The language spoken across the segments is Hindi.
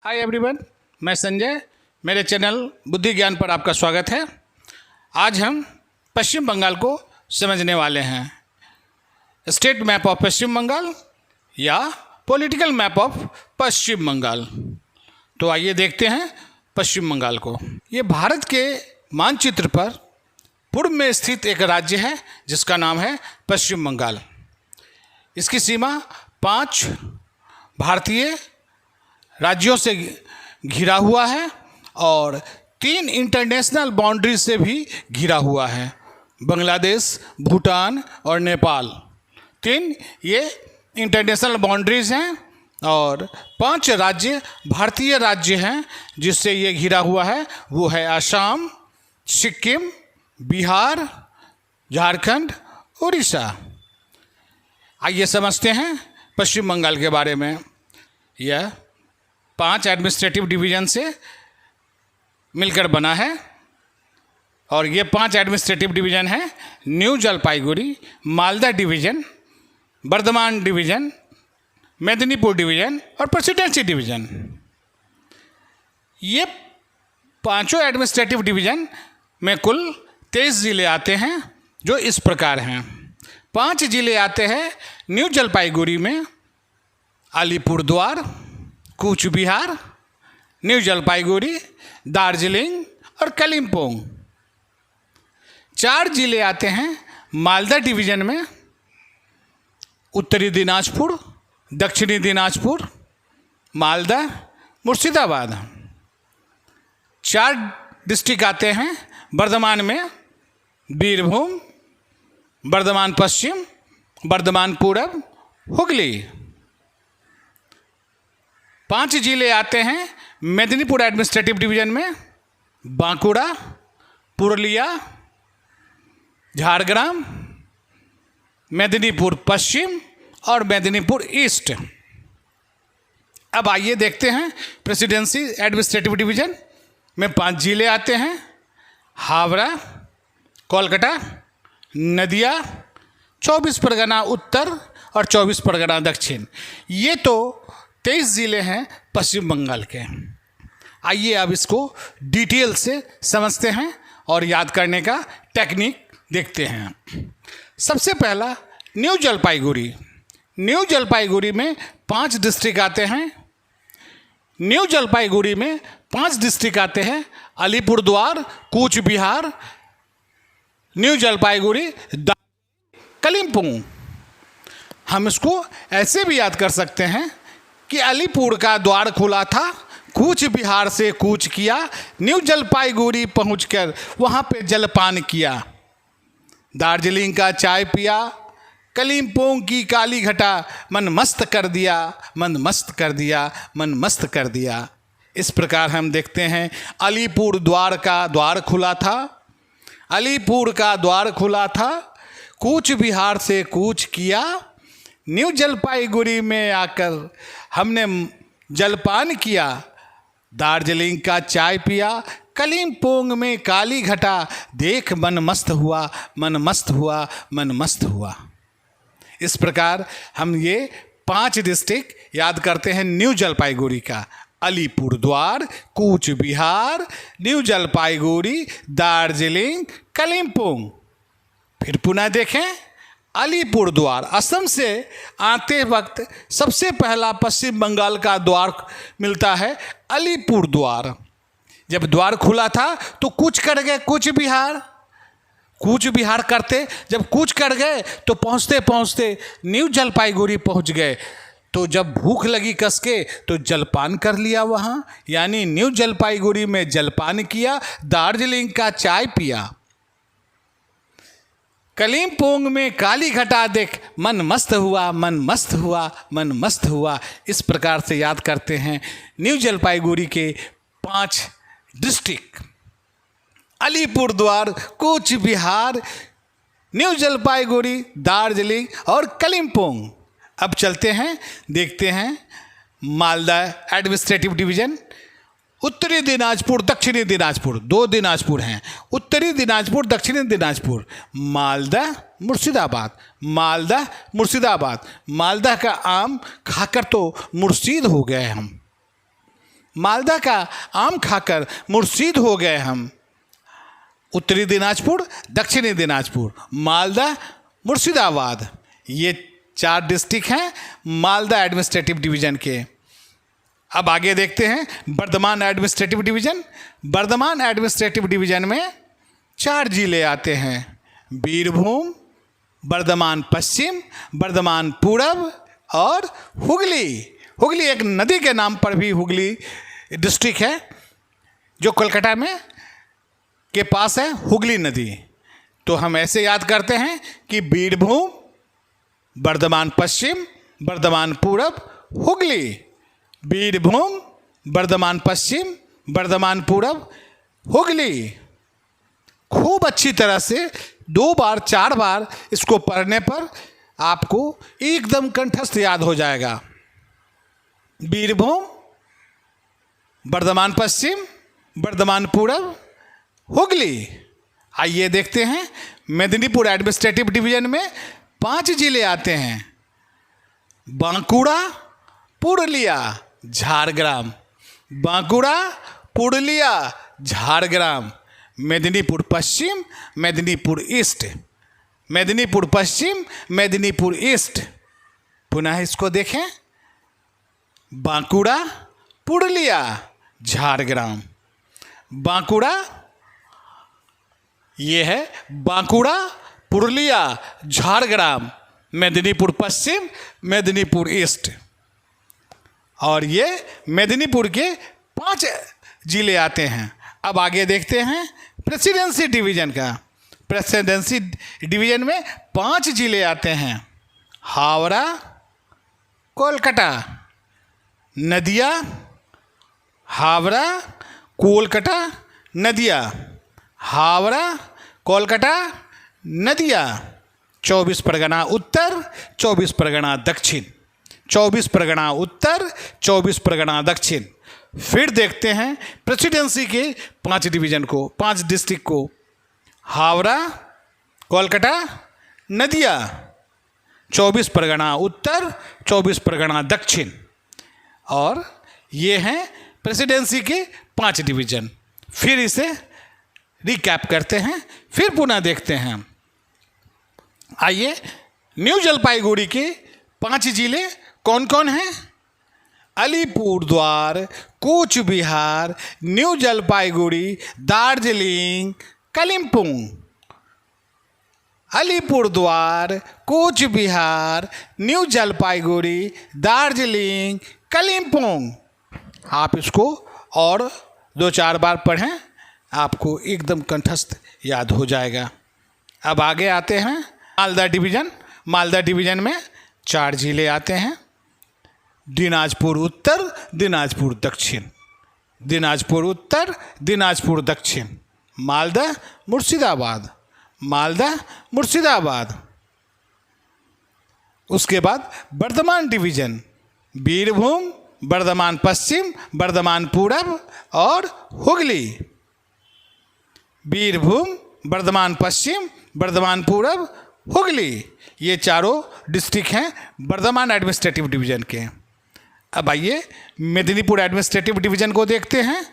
हाय एवरीवन, मैं संजय। मेरे चैनल बुद्धि ज्ञान पर आपका स्वागत है। आज हम पश्चिम बंगाल को समझने वाले हैं। स्टेट मैप ऑफ पश्चिम बंगाल या पॉलिटिकल मैप ऑफ पश्चिम बंगाल। तो आइए देखते हैं पश्चिम बंगाल को। ये भारत के मानचित्र पर पूर्व में स्थित एक राज्य है जिसका नाम है पश्चिम बंगाल। इसकी सीमा 5 भारतीय राज्यों से घिरा हुआ है और 3 इंटरनेशनल बाउंड्री से भी घिरा हुआ है, बांग्लादेश, भूटान और नेपाल। 3 ये इंटरनेशनल बाउंड्रीज हैं और 5 राज्य भारतीय राज्य हैं जिससे ये घिरा हुआ है। वो है असम, सिक्किम, बिहार, झारखंड, उड़ीसा। आइए समझते हैं पश्चिम बंगाल के बारे में। यह 5 एडमिनिस्ट्रेटिव डिवीज़न से मिलकर बना है और ये 5 एडमिनिस्ट्रेटिव डिवीज़न हैं: new Jalpaiguri, Malda division, Bardhaman division, Medinipur division और प्रेसिडेंसी डिवीज़न। ये 5 एडमिनिस्ट्रेटिव डिवीज़न में कुल 23 ज़िले आते हैं जो इस प्रकार हैं। 5 ज़िले आते हैं न्यू जलपाईगुड़ी में: अलीपुरद्वार, कूच बिहार, न्यू जलपाईगुड़ी, दार्जिलिंग और कालिम्पोंग। 4 ज़िले आते हैं मालदा डिवीज़न में: उत्तरी दिनाजपुर, दक्षिणी दिनाजपुर, मालदा, मुर्शिदाबाद। 4 डिस्ट्रिक्ट आते हैं बर्धमान में: बीरभूम, बर्धमान पश्चिम, बर्धमान पूरब, हुगली। 5 ज़िले आते हैं मेदिनीपुर एडमिनिस्ट्रेटिव डिवीज़न में: बांकुड़ा, पुरुलिया, झारग्राम, मेदिनीपुर पश्चिम और मेदिनीपुर ईस्ट। अब आइए देखते हैं प्रेसिडेंसी एडमिनिस्ट्रेटिव डिवीज़न में 5 ज़िले आते हैं: हावड़ा, कोलकाता, नदिया, 24 परगना उत्तर और 24 परगना दक्षिण। ये तो 23 ज़िले हैं पश्चिम बंगाल के। आइए अब इसको डिटेल से समझते हैं और याद करने का टेक्निक देखते हैं। सबसे पहला न्यू जलपाईगुड़ी। न्यू जलपाईगुड़ी में 5 डिस्ट्रिक्ट आते हैं। न्यू जलपाईगुड़ी में 5 डिस्ट्रिक्ट आते हैं: अलीपुरद्वार, कूच बिहार, न्यू जलपाईगुड़ी, कालिम्पोंग। हम इसको ऐसे भी याद कर सकते हैं कि अलीपुर का द्वार खुला था, कूच बिहार से कूच किया, न्यू जलपाईगुड़ी पहुंचकर वहाँ पे जलपान किया, दार्जिलिंग का चाय पिया, कालिम्पोंग की काली घटा मन मस्त कर दिया, मन मस्त कर दिया, मन मस्त कर दिया। इस प्रकार हम देखते हैं अलीपुर द्वार का द्वार खुला था, अलीपुर का द्वार खुला था, कूच बिहार से कूच किया, न्यू जलपाईगुड़ी में आकर हमने जलपान किया, दार्जिलिंग का चाय पिया, कालिम्पोंग में काली घटा देख मन मस्त हुआ, मन मस्त हुआ, मन मस्त हुआ। इस प्रकार हम ये 5 डिस्ट्रिक्ट याद करते हैं न्यू जलपाईगुड़ी का: अलीपुरद्वार, कूच बिहार, न्यू जलपाईगुड़ी, दार्जिलिंग, कालिम्पोंग। फिर पुनः देखें, अलीपुरद्वार असम से आते वक्त सबसे पहला पश्चिम बंगाल का द्वार मिलता है अलीपुरद्वार। जब द्वार खुला था तो कूच कर गए कूच बिहार, कूच बिहार करते जब कूच कर गए तो पहुँचते पहुँचते न्यू जलपाईगुड़ी पहुँच गए। तो जब भूख लगी कस के तो जलपान कर लिया वहाँ, यानी न्यू जलपाईगुड़ी में जलपान किया, दार्जिलिंग का चाय पिया, कालिम्पोंग में काली घटा देख मन मस्त हुआ, मन मस्त हुआ, मन मस्त हुआ। इस प्रकार से याद करते हैं न्यू जलपाईगुड़ी के 5 डिस्ट्रिक्ट: अलीपुरद्वार, कूच बिहार, न्यू जलपाईगुड़ी, दार्जिलिंग और कालिम्पोंग। अब चलते हैं, देखते हैं मालदा एडमिनिस्ट्रेटिव डिवीज़न: उत्तरी दिनाजपुर, दक्षिणी दिनाजपुर। 2 दिनाजपुर हैं, उत्तरी दिनाजपुर, दक्षिणी दिनाजपुर। मालदा, मुर्शिदाबाद, मालदा, मुर्शिदाबाद। मालदा का आम खाकर तो मुर्शीद हो गए हम। मालदा का आम खाकर मुर्शीद हो गए हम। उत्तरी दिनाजपुर, दक्षिणी दिनाजपुर, मालदा, मुर्शिदाबाद, ये 4 डिस्ट्रिक्ट हैं मालदा एडमिनिस्ट्रेटिव डिवीज़न के। अब आगे देखते हैं Bardhaman administrative division. Bardhaman administrative division में 4 जिले आते हैं, बीरभूम, बर्धमान पश्चिम, बर्धमान पूरब और हुगली। हुगली एक नदी के नाम पर भी हुगली डिस्ट्रिक्ट है जो कोलकाता में के पास है, हुगली नदी। तो हम ऐसे याद करते हैं कि बीरभूम, बर्धमान पश्चिम, बर्धमान पूरब, हुगली। बीरभूम, बर्धमान पश्चिम, बर्धमान पूरब, हुगली। खूब अच्छी तरह से 2 बार 4 बार इसको पढ़ने पर आपको एकदम कंठस्थ याद हो जाएगा। बीरभूम, बर्धमान पश्चिम, बर्धमान पूरब, हुगली। आइए देखते हैं मेदिनीपुर एडमिनिस्ट्रेटिव डिवीज़न में 5 जिले आते हैं, बांकुड़ा, पुरुलिया, झारग्राम। बांकुड़ा, पुरुलिया, झारग्राम। मेदिनीपुर पश्चिम, मेदिनीपुर ईस्ट, मेदिनीपुर पश्चिम, मेदिनीपुर ईस्ट। पुनः इसको देखें, बांकुड़ा, पुरुलिया, झारग्राम। बांकुड़ा, ये है बांकुड़ा, पुरुलिया, झारग्राम, मेदिनीपुर पश्चिम, मेदिनीपुर ईस्ट। और ये मेदिनीपुर के 5 जिले आते हैं। अब आगे देखते हैं प्रेसिडेंसी डिवीज़न का। प्रेसिडेंसी डिवीज़न में 5 जिले आते हैं, हावड़ा, कोलकाता, नदिया, हावड़ा, कोलकाता, नदिया, हावड़ा, कोलकाता, नदिया। 24 परगना उत्तर, 24 परगना दक्षिण, 24 परगना उत्तर, 24 परगना दक्षिण। फिर देखते हैं प्रेसिडेंसी के 5 डिवीज़न को, 5 डिस्ट्रिक्ट को, हावड़ा, कोलकाता, नदिया, 24 परगना उत्तर, 24 परगना दक्षिण। और ये हैं प्रेसिडेंसी के 5 डिवीज़न। फिर इसे रिकैप करते हैं, फिर पुनः देखते हैं। आइए, न्यू जलपाईगुड़ी के 5 जिले कौन कौन हैं? अलीपुरद्वार, कूच बिहार, न्यू जलपाईगुड़ी, दार्जिलिंग, कालिम्पोंग। अलीपुरद्वार, कूच बिहार, न्यू जलपाईगुड़ी, दार्जिलिंग, कालिम्पोंग। आप इसको और 2-4 बार पढ़ें, आपको एकदम कंठस्थ याद हो जाएगा। अब आगे आते हैं मालदा डिवीज़न। मालदा डिवीज़न में 4 जिले आते हैं, दिनाजपुर उत्तर, दिनाजपुर दक्षिण, दिनाजपुर उत्तर, दिनाजपुर दक्षिण। मालदा, मुर्शिदाबाद, मालदा, मुर्शिदाबाद। उसके बाद बर्धमान डिवीज़न, बीरभूम, बर्धमान पश्चिम, बर्धमान पूरब और हुगली। बीरभूम, बर्धमान पश्चिम, बर्धमान पूरब, हुगली। ये चारों डिस्ट्रिक्ट हैं बर्धमान एडमिनिस्ट्रेटिव डिवीज़न के। अब आइए मेदिनीपुर एडमिनिस्ट्रेटिव डिवीज़न को देखते हैं।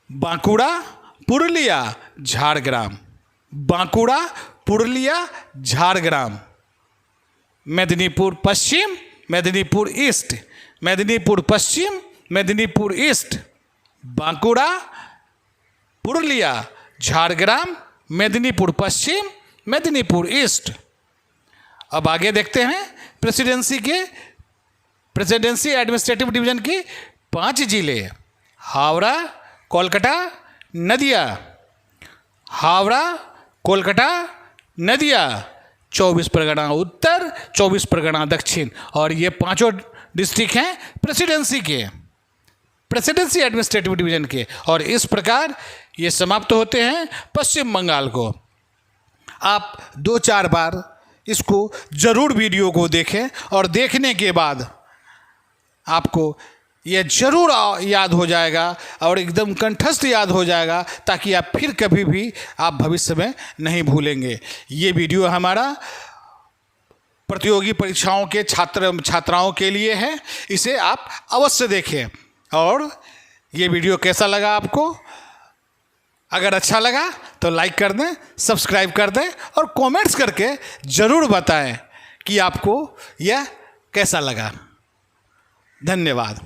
बांकुड़ा, पुरुलिया, झारग्राम। बांकुड़ा, पुरुलिया, झारग्राम। मेदिनीपुर पश्चिम, मेदिनीपुर ईस्ट, मेदिनीपुर पश्चिम, मेदिनीपुर ईस्ट। बांकुड़ा, पुरुलिया, झारग्राम, मेदिनीपुर पश्चिम, मेदिनीपुर ईस्ट। अब आगे देखते हैं प्रेसिडेंसी एडमिनिस्ट्रेटिव डिवीज़न के 5 जिले, हावड़ा, कोलकाता, नदिया। हावड़ा, कोलकाता, नदिया। 24 परगना उत्तर, 24 परगना दक्षिण। और ये 5 डिस्ट्रिक्ट हैं प्रेसिडेंसी के, प्रेसिडेंसी एडमिनिस्ट्रेटिव डिवीज़न के। और इस प्रकार ये समाप्त होते हैं पश्चिम बंगाल को। आप 2-4 बार इसको ज़रूर वीडियो को देखें और देखने के बाद आपको यह ज़रूर याद हो जाएगा और एकदम कंठस्थ याद हो जाएगा, ताकि आप फिर कभी भी आप भविष्य में नहीं भूलेंगे। ये वीडियो हमारा प्रतियोगी परीक्षाओं के छात्राओं के लिए है, इसे आप अवश्य देखें। और ये वीडियो कैसा लगा आपको? अगर अच्छा लगा तो लाइक कर दें, सब्सक्राइब कर दें और कमेंट्स करके ज़रूर बताएं कि आपको यह कैसा लगा। धन्यवाद।